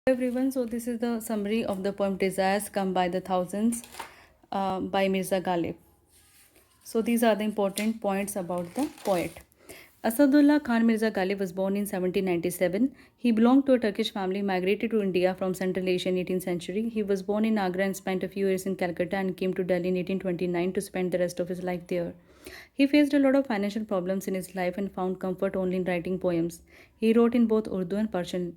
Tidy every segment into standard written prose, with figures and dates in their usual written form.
Everyone, so this is the summary of the poem Desires Come by the Thousands by Mirza Ghalib. So these are the important points about the poet. Asadullah Khan Mirza Ghalib was born in 1797. He belonged to a Turkish family migrated to India from Central Asia in 18th century. He was born in Agra and spent a few years in Calcutta and came to Delhi in 1829 to spend the rest of his life there. He faced a lot of financial problems in his life and found comfort only in writing poems. He wrote in both Urdu and Persian.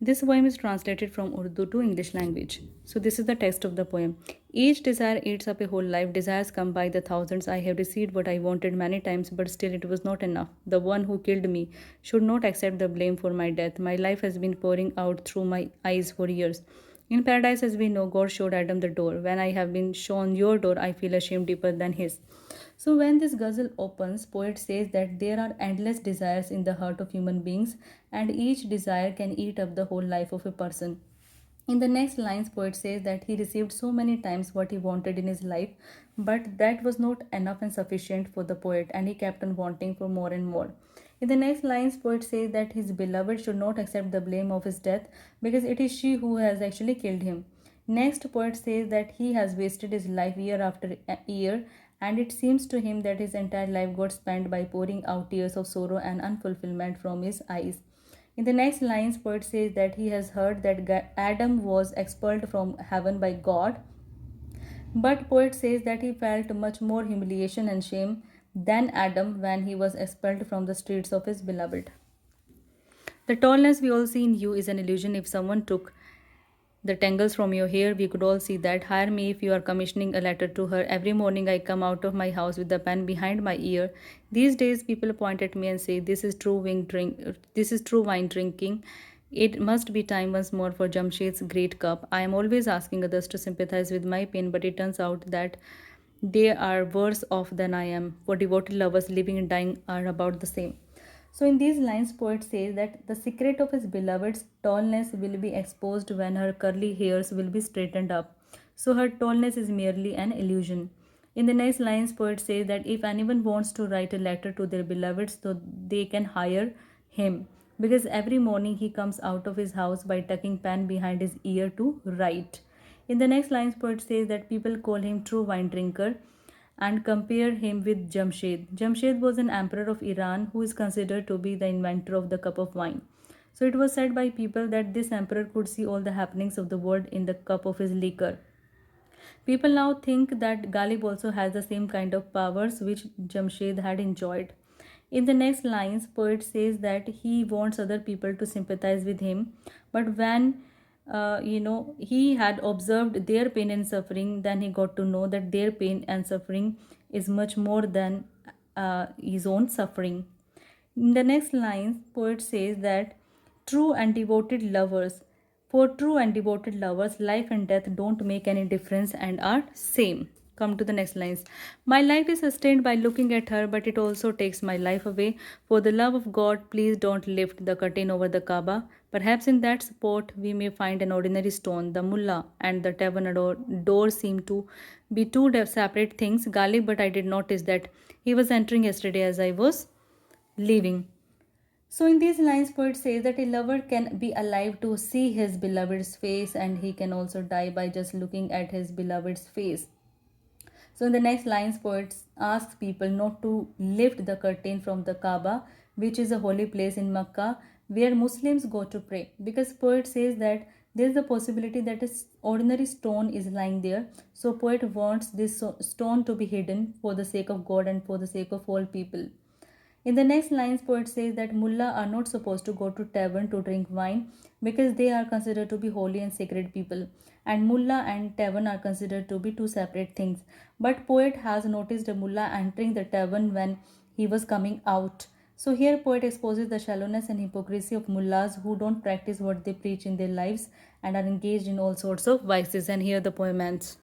This poem is translated from Urdu to English language. So this is the text of the poem. Each desire eats up a whole life. Desires come by the thousands. I have received what I wanted many times, but still it was not enough. The one who killed me should not accept the blame for my death. My life has been pouring out through my eyes for years. In paradise, as we know, God showed Adam the door. When I have been shown your door, I feel ashamed deeper than his. So when this ghazal opens, poet says that there are endless desires in the heart of human beings, and each desire can eat up the whole life of a person. In the next lines, poet says that he received so many times what he wanted in his life, but that was not enough and sufficient for the poet, and he kept on wanting for more and more. In the next lines, poet says that his beloved should not accept the blame of his death because it is she who has actually killed him. Next, poet says that he has wasted his life year after year, and it seems to him that his entire life got spent by pouring out tears of sorrow and unfulfillment from his eyes. In the next lines, poet says that he has heard that Adam was expelled from heaven by God, but poet says that he felt much more humiliation and shame than Adam when he was expelled from the streets of his beloved. The tallness we all see in you is an illusion. If someone took the tangles from your hair, we could all see that. Hire me if you are commissioning a letter to her. Every morning I come out of my house with the pen behind my ear. These days people point at me and say, This is true wine drinking. It must be time once more for Jamshed's great cup. I am always asking others to sympathize with my pain, but it turns out that they are worse off than I am. For devoted lovers, living and dying are about the same. So, in these lines, poet says that the secret of his beloved's tallness will be exposed when her curly hairs will be straightened up. So, her tallness is merely an illusion. In the next lines, poet says that if anyone wants to write a letter to their beloved, so they can hire him because every morning he comes out of his house by tucking pen behind his ear to write. In the next lines, poet says that people call him true wine drinker and compare him with Jamshed. Jamshed was an emperor of Iran who is considered to be the inventor of the cup of wine. So it was said by people that this emperor could see all the happenings of the world in the cup of his liquor. People now think that Ghalib also has the same kind of powers which Jamshed had enjoyed. In the next lines, poet says that he wants other people to sympathize with him, but when he had observed their pain and suffering, then he got to know that their pain and suffering is much more than his own suffering. In the next lines, poet says that true and devoted lovers, for true and devoted lovers, life and death don't make any difference and are same. Come to the next lines. My life is sustained by looking at her, but it also takes my life away. For the love of God, please don't lift the curtain over the Kaaba. Perhaps in that spot we may find an ordinary stone. The mullah and the tavern door seem to be two separate things, Ghalib, but I did notice that he was entering yesterday as I was leaving. So, in these lines, poet says that a lover can be alive to see his beloved's face, and he can also die by just looking at his beloved's face. So, in the next lines, poet asks people not to lift the curtain from the Kaaba, which is a holy place in Makkah where Muslims go to pray, because poet says that there is a possibility that an ordinary stone is lying there. So, poet wants this stone to be hidden for the sake of God and for the sake of all people. In the next lines, poet says that mullah are not supposed to go to tavern to drink wine because they are considered to be holy and sacred people, and mullah and tavern are considered to be two separate things. But poet has noticed a mullah entering the tavern when he was coming out. So here poet exposes the shallowness and hypocrisy of mullahs who don't practice what they preach in their lives and are engaged in all sorts of vices. And here the poem ends.